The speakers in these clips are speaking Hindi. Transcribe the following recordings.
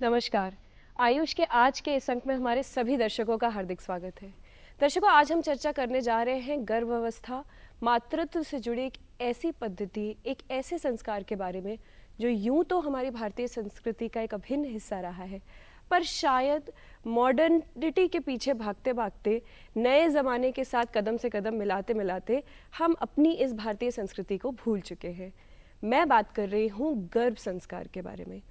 नमस्कार। आयुष के आज के इस अंक में हमारे सभी दर्शकों का हार्दिक स्वागत है। दर्शकों, आज हम चर्चा करने जा रहे हैं गर्भ अवस्था, मातृत्व से जुड़ी एक ऐसी पद्धति, एक ऐसे संस्कार के बारे में जो यूं तो हमारी भारतीय संस्कृति का एक अभिन्न हिस्सा रहा है, पर शायद मॉडर्निटी के पीछे भागते भागते नए ज़माने के साथ कदम से कदम मिलाते मिलाते हम अपनी इस भारतीय संस्कृति को भूल चुके हैं। मैं बात कर रही हूँ गर्भ संस्कार के बारे में।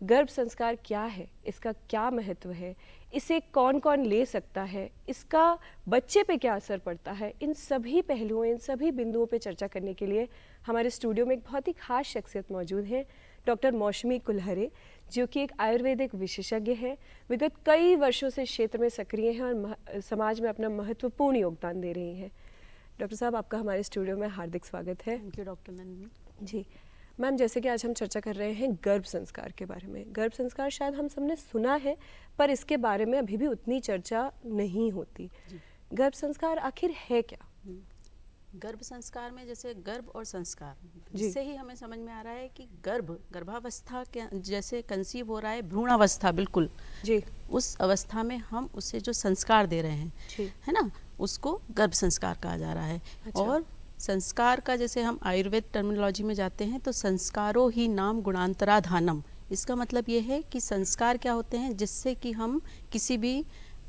गर्भ संस्कार क्या है, इसका क्या महत्व है, इसे कौन कौन ले सकता है, इसका बच्चे पे क्या असर पड़ता है, इन सभी पहलुओं, इन सभी बिंदुओं पे चर्चा करने के लिए हमारे स्टूडियो में एक बहुत ही खास शख्सियत मौजूद है, डॉक्टर मौसमी कुल्हरे, जो कि एक आयुर्वेदिक विशेषज्ञ है, विगत कई वर्षों से क्षेत्र में सक्रिय हैं और समाज में अपना महत्वपूर्ण योगदान दे रही हैं। डॉक्टर साहब, आपका हमारे स्टूडियो में हार्दिक स्वागत है। Thank you doctor Nandini ji ma'am, जैसे कि आज हम चर्चा कर रहे हैं गर्भ संस्कार के बारे में। गर्भ संस्कार शायद हम सबने सुना है, पर इसके बारे में अभी भी उतनी चर्चा नहीं होती। गर्भ संस्कार आखिर है क्या? गर्भ संस्कार में जैसे गर्भ और संस्कार, जिससे ही हमें समझ में आ रहा है कि गर्भावस्था के जैसे कंसीव हो रहा है, भ्रूणावस्था बिल्कुल जी, उस अवस्था में हम उसे जो संस्कार दे रहे हैं, है ना, उसको गर्भ संस्कार कहा जा रहा है। अच्छा। और संस्कार का जैसे हम आयुर्वेद टर्मिनोलॉजी में जाते हैं तो संस्कारो ही नाम गुणांतराधानम, इसका मतलब ये है कि संस्कार क्या होते हैं, जिससे कि हम किसी भी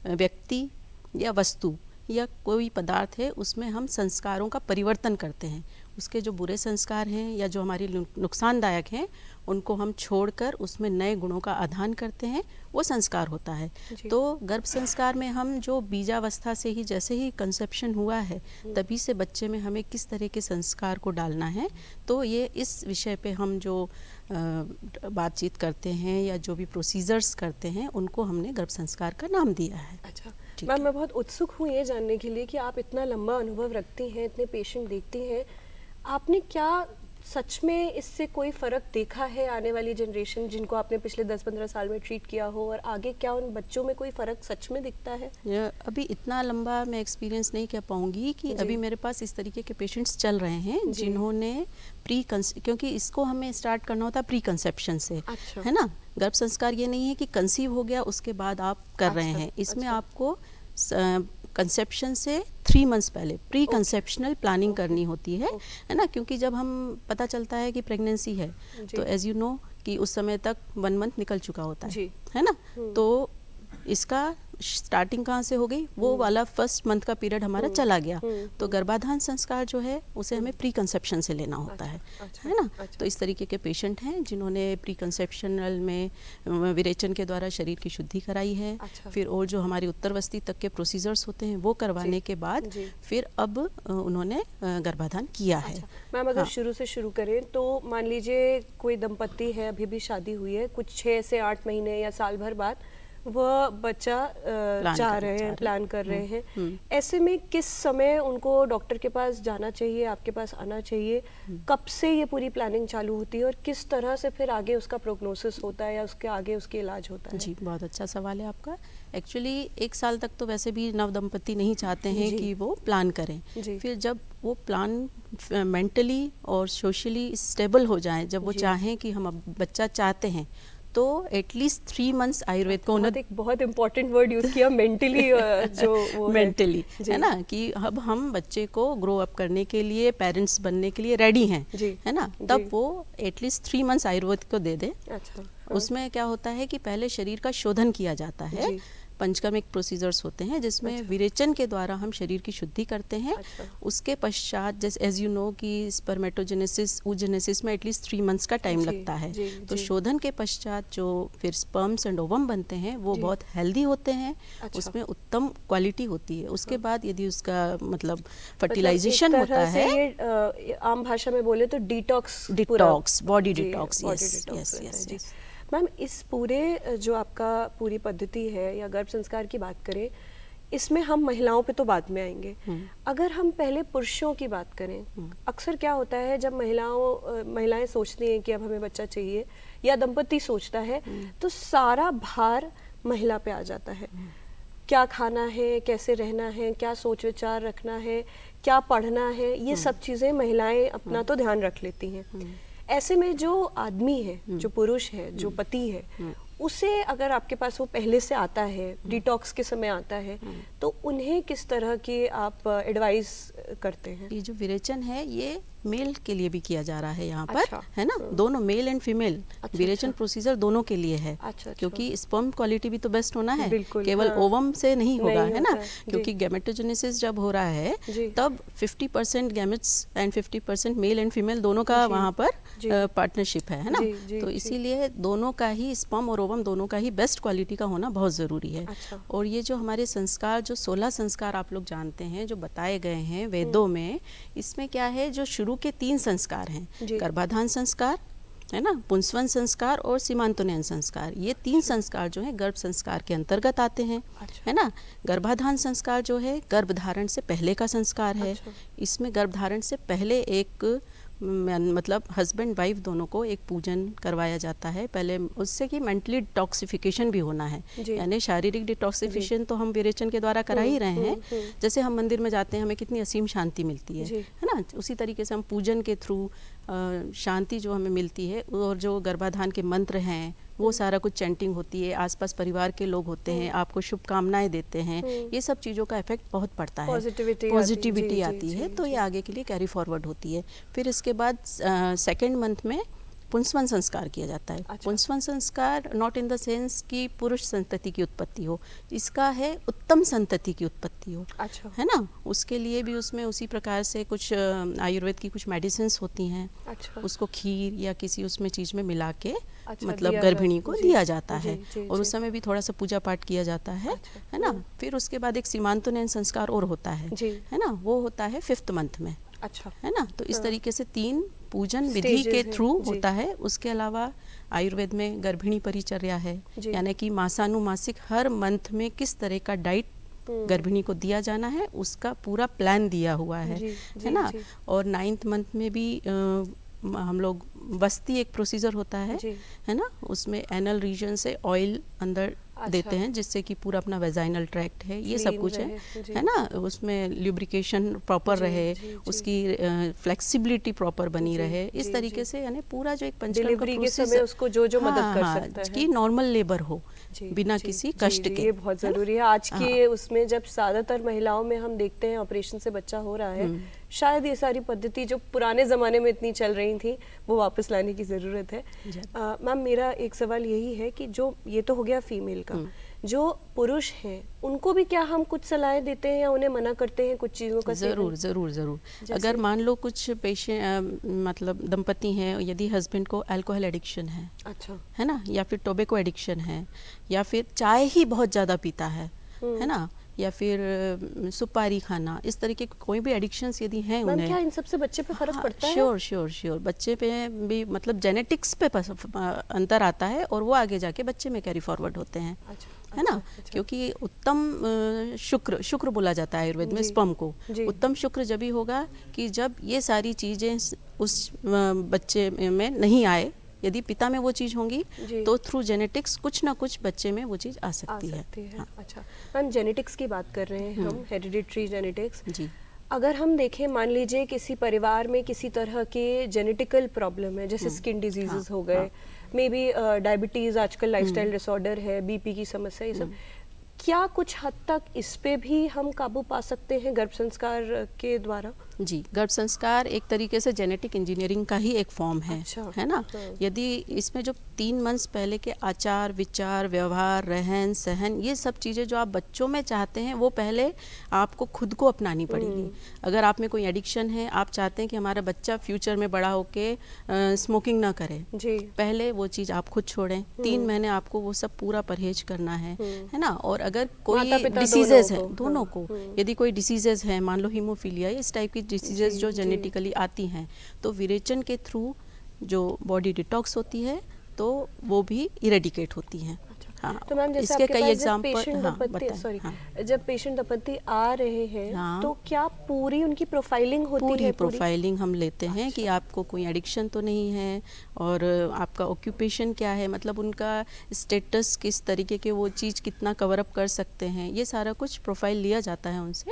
व्यक्ति या वस्तु या कोई पदार्थ है उसमें हम संस्कारों का परिवर्तन करते हैं। उसके जो बुरे संस्कार हैं या जो हमारे नुकसानदायक हैं उनको हम छोड़कर उसमें नए गुणों का आधान करते हैं, वो संस्कार होता है। तो गर्भ संस्कार में हम जो बीजावस्था से ही, जैसे ही कंसेप्शन हुआ है तभी से बच्चे में हमें किस तरह के संस्कार को डालना है, तो ये इस विषय पे हम जो बातचीत करते हैं या जो भी प्रोसीजर्स करते हैं उनको हमने गर्भ संस्कार का नाम दिया है। अच्छा मैम, मैं बहुत उत्सुक हूँ ये जानने के लिए कि आप इतना लंबा अनुभव रखती हैं, इतने पेशेंट देखती हैं, आपने क्या सच में इससे कोई फ़र्क देखा है आने वाली जनरेशन जिनको आपने पिछले 10-15 साल में ट्रीट किया हो, और आगे क्या उन बच्चों में कोई फ़र्क सच में दिखता है? अभी इतना लंबा मैं एक्सपीरियंस नहीं कह पाऊंगी कि अभी मेरे पास इस तरीके के पेशेंट्स चल रहे हैं जिन्होंने क्योंकि इसको हमें स्टार्ट करना होता है प्री कंसेप्शन से। अच्छा। है ना, गर्भ संस्कार ये नहीं है कि कंसीव हो गया उसके बाद आप कर रहे हैं, इसमें आपको कंसेप्शन से 3 मंथ्स पहले प्री कंसेप्शनल प्लानिंग करनी होती है ना, क्योंकि जब हम पता चलता है कि प्रेगनेंसी है तो एज यू नो कि उस समय तक 1 मंथ निकल चुका होता है ना, तो इसका स्टार्टिंग कहाँ से हो गई, वो वाला फर्स्ट मंथ का पीरियड हमारा चला गया। तो गर्भाधान संस्कार जो है उसे हमें प्री कंसेप्शन से लेना होता है ना। तो इस तरीके के पेशेंट हैं जिन्होंने प्री कंसेप्शनल में विरेचन के द्वारा शरीर की शुद्धि कराई है। फिर और जो हमारी उत्तरवस्थी तक के प्रोसीजर्स होते हैं वो करवाने के बाद फिर अब उन्होंने गर्भाधान किया है। मैम, अगर शुरू से शुरू करें तो मान लीजिए कोई दंपत्ति है, अभी भी शादी हुई है, कुछ 6 से 8 महीने या साल भर बाद वह बच्चा चाह रहे हैं, प्लान कर रहे हैं, ऐसे में किस समय उनको डॉक्टर के पास जाना चाहिए, आपके पास आना चाहिए? कब से ये पूरी प्लानिंग चालू होती है और किस तरह से फिर आगे उसका प्रोग्नोसिस होता है या उसके आगे उसके इलाज होता है? जी, बहुत अच्छा सवाल है आपका। एक्चुअली 1 साल तक तो वैसे भी नव दंपति नहीं चाहते हैं कि वो प्लान करें। फिर जब वो प्लान मेंटली और सोशली स्टेबल हो जाए, जब वो चाहें कि हम अब बच्चा चाहते हैं, तो एटलीस्ट 3 मंथ्स आयुर्वेद को एक बहुत इंपॉर्टेंट वर्ड यूज किया, मेंटली, जो वो मेंटली है ना, कि अब हम बच्चे को ग्रो अप करने के लिए, पेरेंट्स बनने के लिए रेडी हैं, है ना, तब वो एटलीस्ट 3 मंथ्स आयुर्वेद को दे दे। अच्छा। उसमें क्या होता है कि पहले शरीर का शोधन किया जाता है, पंचकर्मिक प्रोसीजर्स होते हैं जिसमें विरेचन के द्वारा हम शरीर की शुद्धि करते हैं। उसके पश्चात जैसे एज यू नो कि स्पर्मेटोजेनेसिस, oogenesis में एटलीस्ट 3 मंथ्स का टाइम लगता है। तो शोधन के पश्चात जो फिर स्पर्म्स एंड ओवम बनते हैं वो बहुत हेल्दी होते हैं, उसमें उत्तम क्वालिटी होती है। उसके बाद यदि उसका मतलब फर्टिलाइजेशन होता है, ये आम भाषा में बोले तो detox, body detox. Yes. Ma'am, इस पूरे जो आपका पूरी पद्धति है या गर्भ संस्कार की बात करें, इसमें हम महिलाओं पे तो बाद में आएंगे। अगर हम पहले पुरुषों की बात करें, अक्सर क्या होता है जब महिलाएं सोचती हैं कि अब हमें बच्चा चाहिए या दंपति सोचता है, तो सारा भार महिला पे आ जाता है। क्या खाना है, कैसे रहना है, क्या सोच विचार रखना है, क्या पढ़ना है, ये सब चीज़ें महिलाएं अपना तो ध्यान रख लेती हैं। ऐसे में जो आदमी है, जो पुरुष है, जो पति है, उसे अगर आपके पास वो पहले से आता है, डिटॉक्स के समय आता है, तो उन्हें किस तरह की आप एडवाइस करते हैं? ये जो विरेचन है ये मेल के लिए भी किया जा रहा है यहाँ पर, अच्छा, है ना, दोनों मेल एंड फीमेल अच्छा, विरेचन अच्छा। प्रोसीजर दोनों के लिए है। अच्छा, क्योंकि स्पर्म क्वालिटी भी तो बेस्ट होना है, बिल्कुल, केवल हाँ। ओवम से नहीं होगा, नहीं है ना, होता है, जी। क्योंकि गैमेटोजेनेसिस जब हो रहा है जी। तब 50% gametes and 50% male and female दोनों का जी, वहाँ पर जी। पार्टनरशिप है ना। जी, जी, तो जी। इसीलिए दोनों का ही स्पर्म और ओवम दोनों का ही बेस्ट क्वालिटी का होना बहुत ज़रूरी है। अच्छा। और ये जो हमारे संस्कार, जो 16 संस्कार आप लोग जानते हैं जो बताए गए हैं वेदों में, इसमें क्या है, जो शुरू के 3 संस्कार हैं, जी। गर्भाधान संस्कार, है ना, पुंसवन संस्कार और सीमांतोन्नयन संस्कार, ये 3 संस्कार जो है गर्भ संस्कार के अंतर्गत आते हैं। अच्छा। है ना। गर्भाधान संस्कार जो है गर्भधारण से पहले का संस्कार है। अच्छा। इसमें गर्भधारण से पहले एक मतलब हस्बैंड वाइफ दोनों को एक पूजन करवाया जाता है पहले, उससे कि मेंटली डिटॉक्सिफिकेशन भी होना है, जी। यानी शारीरिक डिटॉक्सिफिकेशन तो हम विरेचन के द्वारा करा ही रहे हैं। जैसे हम मंदिर में जाते हैं हमें कितनी असीम शांति मिलती है ना, उसी तरीके से हम पूजन के थ्रू शांति जो हमें मिलती है, और जो गर्भाधान के मंत्र हैं वो सारा कुछ चैंटिंग होती है, आसपास परिवार के लोग होते हैं, आपको शुभकामनाएं देते हैं, ये सब चीज़ों का इफेक्ट बहुत पड़ता है, पॉजिटिविटी आती है, तो ये आगे के लिए कैरी फॉरवर्ड होती है। फिर इसके बाद सेकेंड मंथ में पुंसवन संस्कार किया जाता है। अच्छा। पुंसवन संस्कार नॉट इन द सेंस कि पुरुष संतति की उत्पत्ति हो, इसका है उत्तम संतति की उत्पत्ति हो। अच्छा। है ना, उसके लिए भी उसमें उसी प्रकार से कुछ आयुर्वेद की कुछ मेडिसिन्स होती हैं। अच्छा। उसको खीर या किसी उसमें चीज़ में मिला के अच्छा, मतलब दिया गर्भिणी जाता- को जी, दिया जाता जी, है, जी, और जी। उस समय भी थोड़ा सा पूजा पाठ किया जाता है। अच्छा, है ना। फिर उसके बाद एक सीमांतोन्नयन संस्कार और होता है। जी। है ना, वो होता है 5th मंथ में। अच्छा। है ना, तो इस हाँ। तरीके से 3 पूजन विधि Stages के हैं, थ्रू जी। होता है। उसके अलावा आयुर्वेद में गर्भिणी परिचर्या है, जी। यानी कि मासानुमासिक हर मंथ में किस तरह का डाइट गर्भिणी को दिया जाना है, उसका पूरा प्लान दिया हुआ है। जी, है जी, ना। जी। और 9th मंथ में भी हम लोग बस्ती एक प्रोसीजर होता है। जी। है ना, उसमें एनल रीजन से ऑयल अंदर देते हैं, जिससे कि पूरा अपना वेजाइनल ट्रैक्ट है ये सब Clean कुछ रहे, है। जी। है ना, उसमें ल्यूब्रिकेशन प्रॉपर जी, रहे, जी, जी। उसकी फ्लेक्सिबिलिटी प्रॉपर बनी जी, रहे, इस जी, तरीके जी। से, यानी पूरा जो एक पंचकर्म का डिलीवरी के प्रोसेस समय उसको जो मदद कर सकता है, कि नॉर्मल लेबर हो जी, बिना जी, किसी जी, कष्ट जी, के। ये बहुत ज़रूरी है आज के उसमें, जब ज़्यादातर महिलाओं में हम देखते हैं ऑपरेशन से बच्चा हो रहा है, शायद ये सारी पद्धति जो पुराने ज़माने में इतनी चल रही थी वो वापस लाने की ज़रूरत है। मैम, मेरा एक सवाल यही है कि जो ये तो हो गया फीमेल का, जो पुरुष हैं उनको भी क्या हम कुछ सलाहें देते हैं या उन्हें मना करते हैं कुछ चीज़ों का सेवन? ज़रूर ज़रूर ज़रूर। जैसे? अगर मान लो कुछ पेशेंट मतलब दंपति हैं, यदि हस्बैंड को अल्कोहल एडिक्शन है, अच्छा। है ना, या फिर टोबैको एडिक्शन है, या फिर चाय ही बहुत ज़्यादा पीता है ना, या फिर सुपारी खाना, इस तरीके के कोई भी एडिक्शंस यदि हैं मैम, उन्हें, क्या इन सबसे बच्चे पे फर्क पड़ता है? श्योर श्योर श्योर, बच्चे पे भी मतलब जेनेटिक्स पे अंतर आता है, और वो आगे जाके बच्चे में कैरी फॉरवर्ड होते हैं। अच्छा, है ना। अच्छा। क्योंकि उत्तम शुक्र बोला जाता है आयुर्वेद में जी, स्पर्म को। जी। उत्तम शुक्र जब ही होगा कि जब ये सारी चीज़ें उस बच्चे में नहीं आए, यदि पिता में वो चीज़ होंगी जी। तो थ्रू जेनेटिक्स कुछ ना कुछ बच्चे में वो चीज़ आ आ सकती है। सकती है। हाँ। अच्छा मैम, जेनेटिक्स की बात कर रहे हैं हम, हेरिडिटरी जेनेटिक्स। जी। अगर हम देखें, मान लीजिए किसी परिवार में किसी तरह के जेनेटिकल प्रॉब्लम है, जैसे स्किन डिजीजेस हो गए, मे बी डायबिटीज़, आजकल लाइफस्टाइल डिसऑर्डर है, बीपी की समस्या, ये सब, क्या कुछ हद तक इस पे भी हम काबू पा सकते हैं गर्भ संस्कार के द्वारा? जी, गर्भ संस्कार एक तरीके से जेनेटिक इंजीनियरिंग का ही एक फॉर्म है। अच्छा, है ना। हाँ। यदि इसमें जो 3 मंथ्स पहले के आचार विचार व्यवहार रहन सहन, ये सब चीज़ें जो आप बच्चों में चाहते हैं वो पहले आपको खुद को अपनानी पड़ेगी। अगर आप में कोई एडिक्शन है, आप चाहते हैं कि हमारा बच्चा फ्यूचर में बड़ा होके स्मोकिंग ना करे, जी। पहले वो चीज़ आप खुद छोड़ें। 3 महीने आपको वो सब पूरा परहेज करना है ना। और अगर कोई माता-पिता डिसीजेज दोनों है, को, दोनों हाँ, को, यदि कोई डिसीजेज है, मान लो हीमोफीलिया, इस टाइप की डिसीजेज जो जेनेटिकली आती हैं, तो विरेचन के थ्रू जो बॉडी डिटॉक्स होती है तो वो भी इरेडिकेट होती हैं। हाँ, तो मैम जैसे इसके आपके कई पास जब एग्जाम्पल, पेशेंट हाँ दंपत्ति बताएं। हाँ, जब पेशेंट दंपत्ति आ रहे हैं हाँ, तो क्या पूरी उनकी प्रोफाइलिंग होती पूरी है? प्रोफाइलिंग हम लेते हैं कि अच्छा। आपको कोई एडिक्शन तो नहीं है, और आपका ऑक्यूपेशन क्या है, मतलब उनका स्टेटस किस तरीके के, वो चीज़ कितना कवर अप कर सकते हैं, ये सारा कुछ प्रोफाइल लिया जाता है उनसे,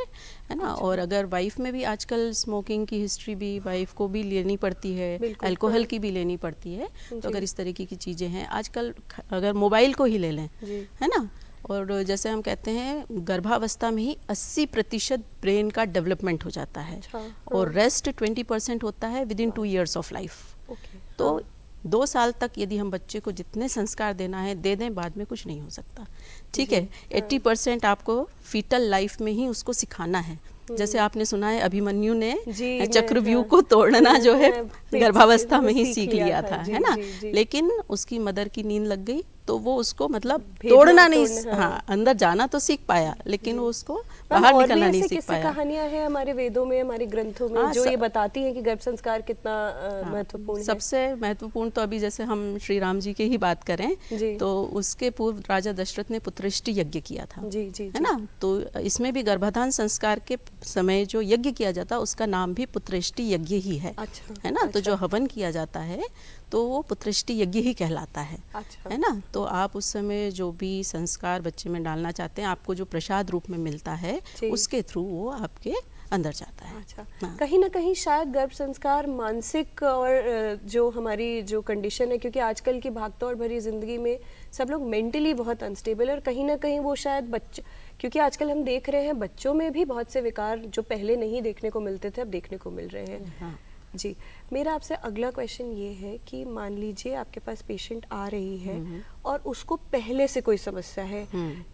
है ना। अच्छा। और अगर वाइफ में भी आजकल स्मोकिंग की हिस्ट्री भी वाइफ को भी लेनी पड़ती है, बिल्कुल, अल्कोहल हाँ। की भी लेनी पड़ती है। जी। तो अगर इस तरीके की चीज़ें हैं आजकल, अगर मोबाइल को ही ले लें, जी। है ना, और जैसे हम कहते हैं गर्भावस्था में ही 80% ब्रेन का डेवलपमेंट हो जाता है, अच्छा, और हाँ। रेस्ट 20% होता है with in 2 years of life. Okay, तो हाँ। 2 साल तक यदि हम बच्चे को जितने संस्कार देना है दे दें, बाद में कुछ नहीं हो सकता, ठीक है। 80% आपको फीटल लाइफ में ही उसको सिखाना है। जैसे आपने सुना है अभिमन्यु ने जी, चक्रव्यूह हाँ। को तोड़ना जो है मैं पेट गर्भावस्था से में ही सीख सीख लिया लिया था। था, जी, है ना। जी, जी। लेकिन उसकी मदर की नींद लग गई तो वो उसको मतलब भेजना, तोड़ना नहीं, तोड़ना, हाँ। हाँ, अंदर जाना तो सीख पाया, लेकिन जी। वो उसको मैम बाहर और भी निकलना नहीं ऐसे सीख किस्से पाया। कहानियां हैं हमारे वेदों में, हमारे ग्रंथों में, हाँ, जो ये बताती हैं कि गर्भ संस्कार कितना हाँ, महत्वपूर्ण है। सबसे महत्वपूर्ण तो अभी जैसे हम श्री राम जी की ही बात करें, जी। तो उसके पूर्व राजा दशरथ ने पुत्रष्टि यज्ञ किया था, जी, जी, है जी। ना। तो इसमें भी गर्भाधान संस्कार के समय जो यज्ञ किया जाता है उसका नाम भी पुत्रष्टि यज्ञ ही है, अच्छा, है ना। तो अच्छा। जो हवन किया जाता है तो वो पुत्रष्टि यज्ञ ही कहलाता है, अच्छा। है ना। तो आप उस समय जो भी संस्कार बच्चे में डालना चाहते हैं, आपको जो प्रसाद रूप में मिलता है जी। उसके थ्रू वो आपके अंदर जाता है। अच्छा, हाँ। कहीं ना कहीं शायद गर्भ संस्कार मानसिक और जो हमारी जो कंडीशन है, क्योंकि आजकल की भागदौड़ भरी जिंदगी में सब लोग मेंटली बहुत अनस्टेबल है, और कहीं ना कहीं वो शायद बच्चे, क्योंकि आजकल हम देख रहे हैं बच्चों में भी बहुत से विकार जो पहले नहीं देखने को मिलते थे अब देखने को मिल रहे हैं। हाँ। जी, मेरा आपसे अगला क्वेश्चन ये है कि मान लीजिए आपके पास पेशेंट आ रही है और उसको पहले से कोई समस्या है,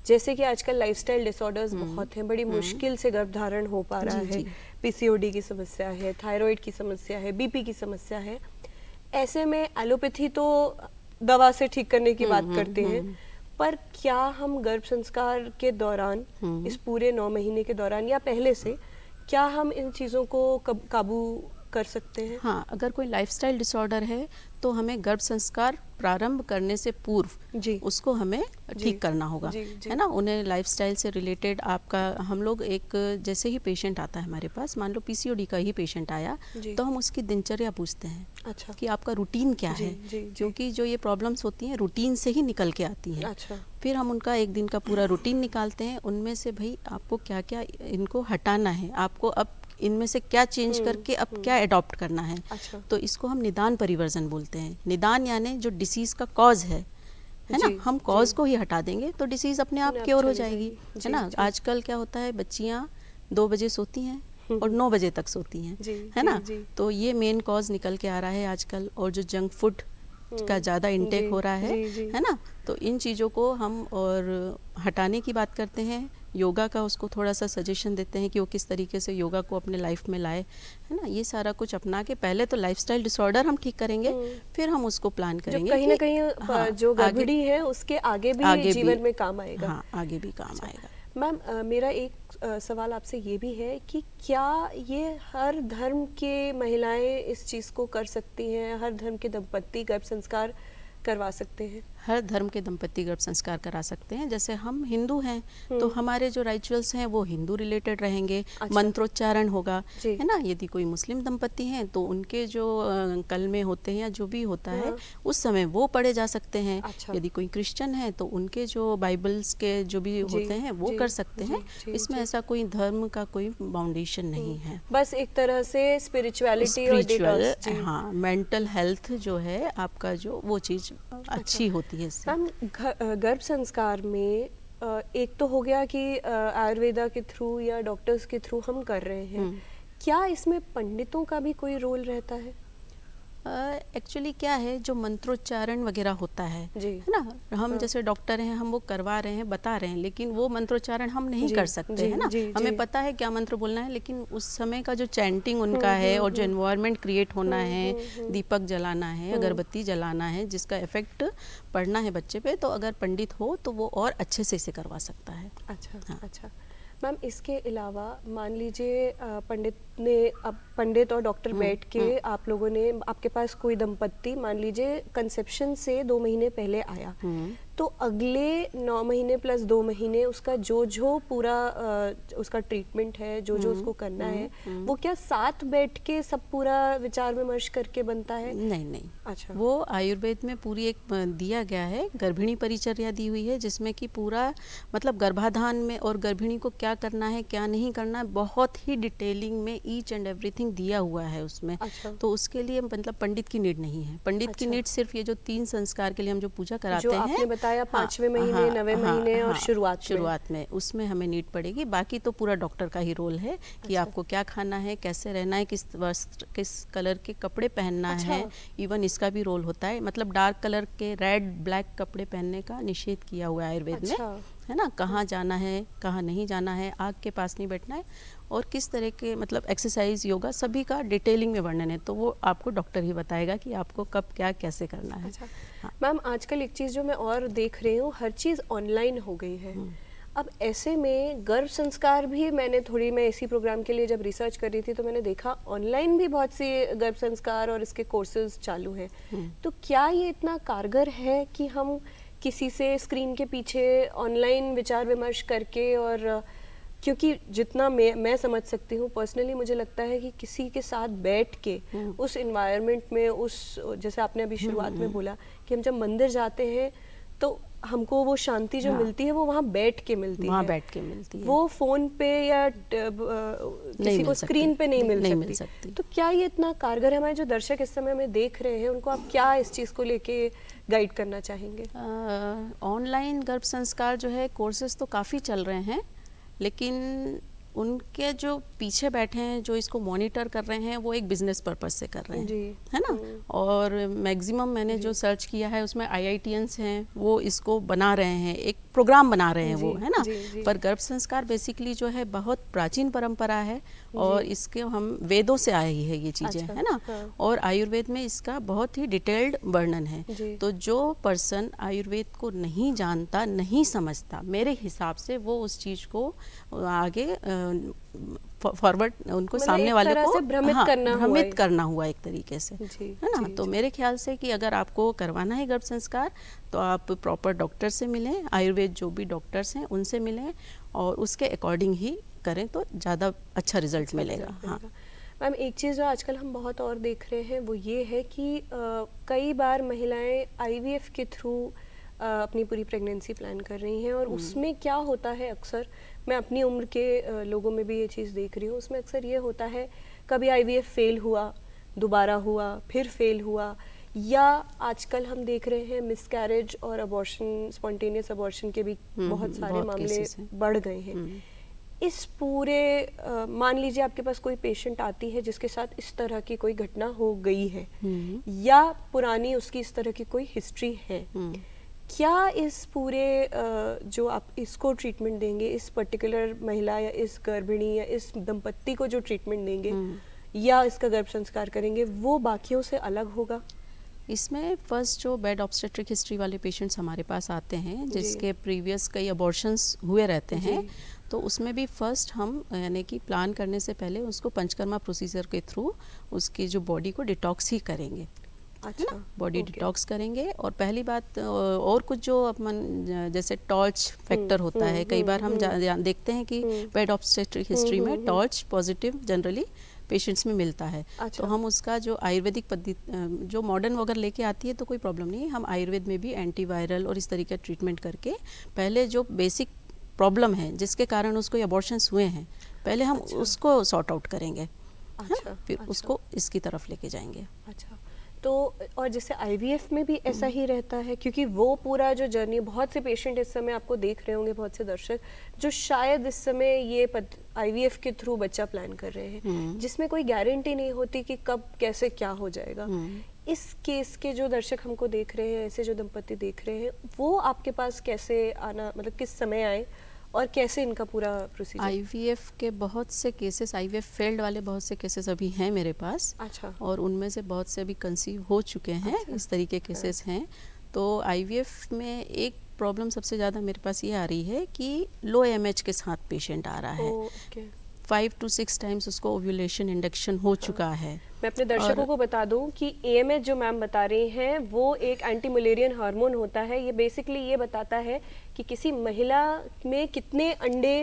जैसे कि आजकल लाइफस्टाइल डिसऑर्डर्स बहुत हैं, बड़ी मुश्किल से गर्भधारण हो पा रहा है, पीसीओडी की समस्या है, थायराइड की समस्या है, बीपी की समस्या है। ऐसे में एलोपैथी तो दवा से ठीक करने की बात करते हैं, पर क्या हम गर्भ संस्कार के दौरान, इस पूरे 9 महीने के दौरान या पहले से, क्या हम इन चीज़ों को काबू कर सकते हैं? हाँ, अगर कोई लाइफस्टाइल डिसऑर्डर है तो हमें गर्भ संस्कार प्रारंभ करने से पूर्व जी। उसको हमें ठीक करना होगा, जी, जी। है ना। उन्हें लाइफस्टाइल से रिलेटेड आपका, हम लोग एक जैसे ही पेशेंट आता है हमारे पास, मान लो पीसीओडी का ही पेशेंट आया, तो हम उसकी दिनचर्या पूछते हैं। अच्छा। कि आपका रूटीन क्या जी, है, जी, जी। क्योंकि जो ये प्रॉब्लम्स होती हैं रूटीन से ही निकल के आती हैं। अच्छा। फिर हम उनका एक दिन का पूरा रूटीन निकालते हैं, उनमें से भाई आपको क्या क्या इनको हटाना है, आपको अब इनमें से क्या चेंज करके अब क्या अडॉप्ट करना है। अच्छा। तो इसको हम निदान परिवर्जन बोलते हैं। निदान यानी जो डिसीज का कॉज है ना, हम कॉज को ही हटा देंगे तो डिसीज अपने आप क्योर हो जाएगी, है ना। आजकल क्या होता है, बच्चियां 2 बजे सोती हैं और 9 बजे तक सोती हैं, है ना। तो ये मेन कॉज निकल के आ रहा है आजकल, और जो जंक फूड का ज़्यादा इंटेक हो रहा है ना। तो इन चीज़ों को हम और हटाने की बात करते हैं। योगा का उसको थोड़ा सा सजेशन देते हैं कि वो किस तरीके से योगा को अपने लाइफ में लाए, है ना। ये सारा कुछ अपना के पहले तो लाइफस्टाइल डिसऑर्डर हम ठीक करेंगे, फिर हम उसको प्लान करेंगे कहीं ना कहीं हाँ, जो गड़बड़ी है उसके आगे भी जीवन में काम आएगा। हाँ, आगे भी काम आएगा। मैम मेरा एक सवाल आपसे ये भी है कि क्या ये हर धर्म के महिलाएं इस चीज़ को कर सकती हैं, हर धर्म के दंपत्ति गर्भ संस्कार करवा सकते हैं? हर धर्म के दंपति गर्भ संस्कार करा सकते हैं। जैसे हम हिंदू हैं तो हमारे जो रिचुअल्स हैं वो हिंदू रिलेटेड रहेंगे। अच्छा। मंत्रोच्चारण होगा, है ना। यदि कोई मुस्लिम दंपति हैं तो उनके जो कलमे होते हैं या जो भी होता है उस समय वो पढ़े जा सकते हैं। अच्छा। यदि कोई क्रिश्चियन है तो उनके जो बाइबल्स के जो भी होते हैं वो कर सकते हैं। इसमें ऐसा कोई धर्म का कोई बाउंडेशन नहीं है, बस एक तरह से स्पिरिचुअलिटी और डिटॉक्स। हाँ, मेंटल हेल्थ जो है आपका, जो वो चीज़ अच्छी होती है। मैम गर्भ संस्कार में एक तो हो गया कि आयुर्वेदा के थ्रू या डॉक्टर्स के थ्रू हम कर रहे हैं, क्या इसमें पंडितों का भी कोई रोल रहता है? एक्चुअली क्या है, जो मंत्रोच्चारण वगैरह होता है ना, हम जैसे डॉक्टर हैं, हम वो करवा रहे हैं, बता रहे हैं, लेकिन वो मंत्रोच्चारण हम नहीं कर सकते, है ना। हमें पता है क्या मंत्र बोलना है, लेकिन उस समय का जो चैंटिंग उनका है और जो एनवायरनमेंट क्रिएट होना है, दीपक जलाना है, अगरबत्ती जलाना है, जिसका इफेक्ट पड़ना है बच्चे पे, तो अगर पंडित हो तो वो और अच्छे से इसे करवा सकता है। अच्छा। हाँ। अच्छा मैम, इसके अलावा मान लीजिए पंडित और डॉक्टर बैठ के आप लोगों ने, आपके पास कोई दंपत्ति मान लीजिए कंसेप्शन से 2 महीने पहले आया, तो अगले 9 महीने प्लस 2 महीने उसका जो पूरा उसका ट्रीटमेंट है, जो उसको करना है, वो क्या साथ बैठ के सब पूरा विचार विमर्श करके बनता है? नहीं नहीं, अच्छा। वो आयुर्वेद में पूरी एक दिया गया है, गर्भिणी परिचर्या दी हुई है, जिसमें कि पूरा मतलब गर्भाधान में और गर्भिणी को क्या करना है क्या नहीं करना है, बहुत ही डिटेलिंग में ईच एंड एवरीथिंग दिया हुआ है उसमें। अच्छा। तो उसके लिए मतलब पंडित की नीड नहीं है। पंडित की नीड सिर्फ ये जो 3 संस्कार के लिए हम जो पूजा कराते हैं, आपने बताया 5वें महीने, 9वें महीने और शुरुआत में, उसमें हमें नीड पड़ेगी। बाकी तो पूरा डॉक्टर का ही रोल है कि आपको क्या खाना है, कैसे रहना है, किस वस्त्र, किस कलर के कपड़े पहनना है। इवन इसका भी रोल होता है, मतलब डार्क कलर के रेड ब्लैक कपड़े पहनने का निषेध किया हुआ है आयुर्वेद में, है ना। कहाँ जाना है, कहाँ नहीं जाना है, आग के पास नहीं बैठना है, और किस तरह के मतलब एक्सरसाइज, योगा, सभी का डिटेलिंग में वर्णन है। तो वो आपको डॉक्टर ही बताएगा कि आपको कब क्या कैसे करना है। अच्छा। हाँ। मैम, आजकल एक चीज़ जो मैं और देख रही हूँ, हर चीज़ ऑनलाइन हो गई है। अब ऐसे में गर्भ संस्कार भी मैं इसी प्रोग्राम के लिए जब रिसर्च कर रही थी तो मैंने देखा ऑनलाइन भी बहुत सी गर्भ संस्कार और इसके कोर्सेज चालू हैं। तो क्या ये इतना कारगर है कि हम किसी से स्क्रीन के पीछे ऑनलाइन विचार विमर्श करके, और क्योंकि जितना मैं समझ सकती हूँ पर्सनली, मुझे लगता है कि किसी के साथ बैठ के उस इन्वायरमेंट में, उस जैसे आपने अभी शुरुआत में बोला कि हम जब मंदिर जाते हैं तो हमको वो शांति जो मिलती है वो वहाँ बैठ के मिलती है। वो फोन पे या किसी को स्क्रीन पे नहीं मिल सकती। तो क्या ये इतना कारगर है? हमारे जो दर्शक इस समय हमें देख रहे हैं, उनको आप क्या इस चीज़ को लेके गाइड करना चाहेंगे? ऑनलाइन गर्भ संस्कार जो है, कोर्सेज तो काफ़ी चल रहे हैं, लेकिन उनके जो पीछे बैठे हैं, जो इसको मॉनिटर कर रहे हैं, वो एक बिजनेस पर्पस से कर रहे हैं, है ना। और मैक्सिमम मैंने जो सर्च किया है उसमें IITians हैं, वो इसको बना रहे हैं, एक प्रोग्राम बना रहे हैं वो, है ना। पर गर्भ संस्कार बेसिकली जो है बहुत प्राचीन परंपरा है, और इसके हम वेदों से आई है ये चीज़ें, है ना। और आयुर्वेद में इसका बहुत ही डिटेल्ड वर्णन है। तो जो पर्सन आयुर्वेद को नहीं जानता, नहीं समझता, मेरे हिसाब से वो उस चीज़ को आगे फॉरवर्ड, उनको सामने वाले को भ्रमित करना हुआ एक तरीके से, है ना। तो मेरे ख्याल से कि अगर आपको करवाना है गर्भ संस्कार तो आप प्रॉपर डॉक्टर से मिलें, आयुर्वेद जो भी डॉक्टर्स हैं उनसे मिलें, और उसके अकॉर्डिंग ही करें तो ज़्यादा अच्छा रिजल्ट मिलेगा। हाँ मैम, एक चीज़ जो आजकल हम बहुत और देख रहे हैं वो ये है कि कई बार महिलाएं IVF के थ्रू अपनी पूरी प्रेगनेंसी प्लान कर रही हैं, और उसमें क्या होता है, अक्सर मैं अपनी उम्र के लोगों में भी ये चीज़ देख रही हूँ, उसमें अक्सर ये होता है कभी IVF फेल हुआ, दोबारा हुआ, फिर फेल हुआ, या आजकल हम देख रहे हैं मिसकैरेज और अबॉर्शन, स्पॉन्टेनियस अबॉर्शन के भी बहुत सारे मामले बढ़ गए हैं। इस पूरे मान लीजिए आपके पास कोई पेशेंट आती है जिसके साथ इस तरह की कोई घटना हो गई है, या पुरानी उसकी इस तरह की कोई हिस्ट्री है, क्या इस पूरे जो आप इसको ट्रीटमेंट देंगे, इस पर्टिकुलर महिला या इस गर्भिणी या इस दंपत्ति को जो ट्रीटमेंट देंगे या इसका गर्भ संस्कार करेंगे, वो बाकियों से अलग होगा? इसमें फर्स्ट जो बेड ऑब्स्टेट्रिक हिस्ट्री वाले पेशेंट्स हमारे पास आते हैं, जिसके प्रीवियस कई अबॉर्शंस हुए रहते हैं, तो उसमें भी फर्स्ट हम यानी कि प्लान करने से पहले उसको पंचकर्मा प्रोसीजर के थ्रू उसकी जो बॉडी को डिटॉक्स ही करेंगे। अच्छा, बॉडी डिटॉक्स करेंगे। और पहली बात, और कुछ जो अपन जैसे टॉर्च फैक्टर होता है, कई बार हम देखते हैं कि बेड ऑब्स्टेट्रिक हिस्ट्री में टॉर्च पॉजिटिव जनरली पेशेंट्स में मिलता है। अच्छा। तो हम उसका जो आयुर्वेदिक पद्धति जो मॉडर्न वगैरह लेके आती है तो कोई प्रॉब्लम नहीं, हम आयुर्वेद में भी एंटीवायरल और इस तरीके का ट्रीटमेंट करके पहले जो बेसिक प्रॉब्लम है जिसके कारण उसको अबॉर्शंस हुए हैं, पहले हम उसको सॉर्ट आउट करेंगे। अच्छा, फिर उसको इसकी तरफ लेके जाएंगे। अच्छा, तो और जैसे IVF में भी ऐसा ही रहता है, क्योंकि वो पूरा जो जर्नी, बहुत से पेशेंट इस समय आपको देख रहे होंगे, बहुत से दर्शक जो शायद इस समय ये IVF के थ्रू बच्चा प्लान कर रहे हैं, जिसमें कोई गारंटी नहीं होती कि कब कैसे क्या हो जाएगा। इस केस के जो दर्शक हमको देख रहे हैं, ऐसे जो दंपति देख रहे हैं, वो आपके पास कैसे आना, मतलब किस समय आए और कैसे इनका पूरा प्रोसीजर? IVF के बहुत से केसेस, IVF फेल्ड वाले बहुत से केसेस अभी हैं मेरे पास। अच्छा। और उनमें से बहुत से अभी कंसीव हो चुके हैं। अच्छा। इस तरीके केसेस हैं। तो IVF में एक प्रॉब्लम सबसे ज़्यादा मेरे पास ये आ रही है कि लो AMH के साथ पेशेंट आ रहा है। 5 to 6 टाइम्स उसको ओव्यूलेशन इंडक्शन हो चुका है। मैं अपने दर्शकों को बता दूं कि AMH जो मैम बता रही हैं वो एक एंटी मलेरियन हार्मोन होता है। ये बेसिकली ये बताता है कि किसी महिला में कितने अंडे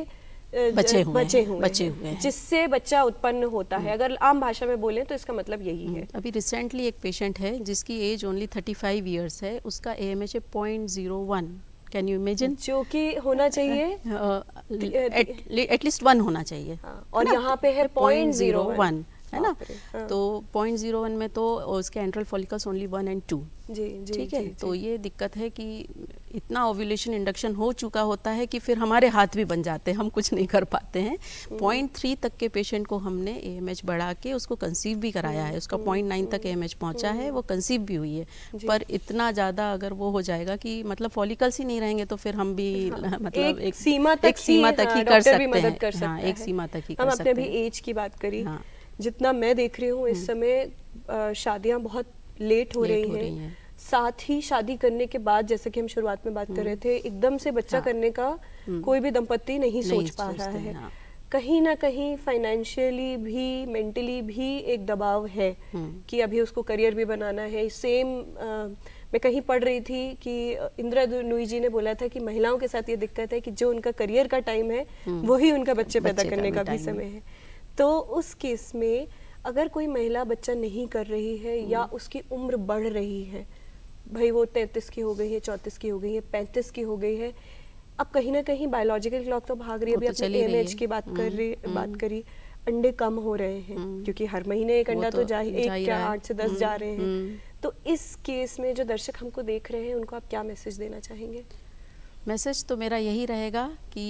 बचे हुए हैं जिससे बच्चा उत्पन्न होता है। अगर आम भाषा में बोलें तो इसका मतलब यही है। अभी रिसेंटली एक पेशेंट है जिसकी एज ओनली 35 ईयर्स है, उसका AMH है 0.01। Can you imagine? जो कि होना चाहिए एटलीस्ट 1 होना चाहिए। और यहाँ पे है 0.01 है ना। तो 0.01 में तो उसके एंट्रल फॉलिकल्स ओनली 1 and 2। जी जी ठीक है। जी, तो ये दिक्कत है कि इतना ओव्यूलेशन इंडक्शन हो चुका होता है कि फिर हमारे हाथ भी बन जाते हैं, हम कुछ नहीं कर पाते हैं। 0.3 तक के पेशेंट को हमने AMH बढ़ा के उसको कंसीव भी कराया है, उसका 0.9 तक AMH पहुंचा है, वो कंसीव भी हुई है। पर इतना ज़्यादा अगर वो हो जाएगा कि मतलब फॉलिकल्स ही नहीं रहेंगे तो फिर हम भी मतलब एक सीमा तक ही कर सकते हैं। हाँ, एक सीमा तक ही कर सकते हैं। हम अपने भी एज की बात करी, जितना मैं देख रही हूँ इस समय शादियां बहुत लेट हो रही हैं। साथ ही शादी करने के बाद, जैसे कि हम शुरुआत में बात कर रहे थे, एकदम से बच्चा करने का कोई भी दंपत्ति नहीं सोच पा रहा है। कहीं ना कहीं फाइनेंशियली भी, मेंटली भी एक दबाव है कि अभी उसको करियर भी बनाना है। सेम मैं कहीं पढ़ रही थी कि इंदिरा नूई जी ने बोला था कि महिलाओं के साथ ये दिक्कत है कि जो उनका करियर का टाइम है वही उनका बच्चे पैदा करने का भी समय है। तो उस केस में अगर कोई महिला बच्चा नहीं कर रही है या उसकी उम्र बढ़ रही है, भाई वो 33 की हो गई है, 34 की हो गई है, 35 की हो गई है, अब कहीं ना कहीं बायोलॉजिकल क्लॉक तो भाग रही है। अभी आपने AMH की बात करी, अंडे कम हो रहे हैं क्योंकि हर महीने एक अंडा तो एक क्या 8 से 10 जा रहे हैं। तो इस केस में जो दर्शक हमको देख रहे हैं उनको आप क्या मैसेज देना चाहेंगे? मैसेज तो मेरा यही रहेगा कि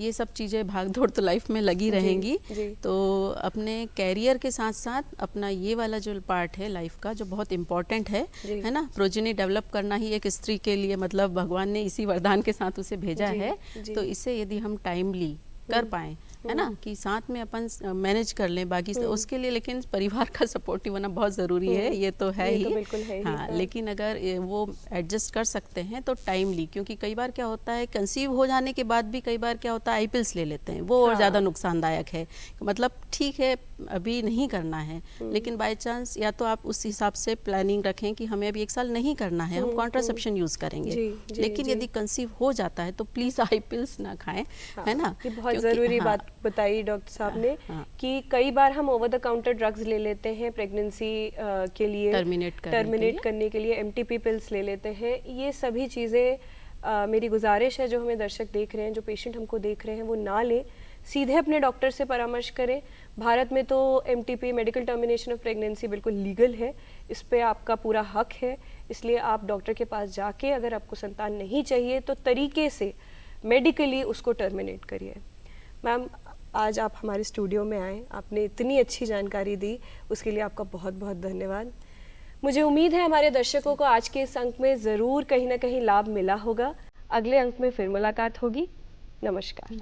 ये सब चीज़ें भाग दौड़ तो लाइफ में लगी रहेंगी। तो अपने कैरियर के साथ साथ अपना ये वाला जो पार्ट है लाइफ का, जो बहुत इम्पोर्टेंट है ना, प्रोजेनी डेवलप करना ही एक स्त्री के लिए मतलब भगवान ने इसी वरदान के साथ उसे भेजा है। तो इसे यदि हम टाइमली कर पाएँ, है ना, कि साथ में अपन मैनेज कर लें बाकी से, उसके लिए लेकिन परिवार का सपोर्टिव होना बहुत ज़रूरी है। ये तो है ही, हाँ। लेकिन अगर वो एडजस्ट कर सकते हैं तो टाइमली, क्योंकि कई बार क्या होता है कंसीव हो जाने के बाद भी कई बार क्या होता है IPILS ले लेते हैं, वो और ज़्यादा नुकसानदायक है। मतलब ठीक है अभी नहीं करना है, लेकिन बाय चांस या तो आप उस हिसाब से प्लानिंग रखें कि हमें अभी 1 साल नहीं करना है, हम कॉन्ट्रासेप्शन यूज़ करेंगे। लेकिन यदि कंसीव हो जाता है तो प्लीज़ IPILS ना खाएं, है ना। ये बहुत ज़रूरी बात बताई डॉक्टर साहब ने कि कई बार हम ओवर द काउंटर ड्रग्स ले लेते हैं प्रेगनेंसी के लिए, टर्मिनेट करने के लिए MTP पिल्स ले लेते हैं। ये सभी चीज़ें मेरी गुजारिश है जो हमें दर्शक देख रहे हैं, जो पेशेंट हमको देख रहे हैं, वो ना लें, सीधे अपने डॉक्टर से परामर्श करें। भारत में तो MTP medical termination of pregnancy बिल्कुल लीगल है, इस पे आपका पूरा हक है। इसलिए आप डॉक्टर के पास जाके अगर आपको संतान नहीं चाहिए तो तरीके से मेडिकली उसको टर्मिनेट करिए। मैम, आज आप हमारे स्टूडियो में आए, आपने इतनी अच्छी जानकारी दी, उसके लिए आपका बहुत बहुत धन्यवाद। मुझे उम्मीद है हमारे दर्शकों को आज के इस अंक में ज़रूर कहीं ना कहीं लाभ मिला होगा। अगले अंक में फिर मुलाकात होगी। नमस्कार।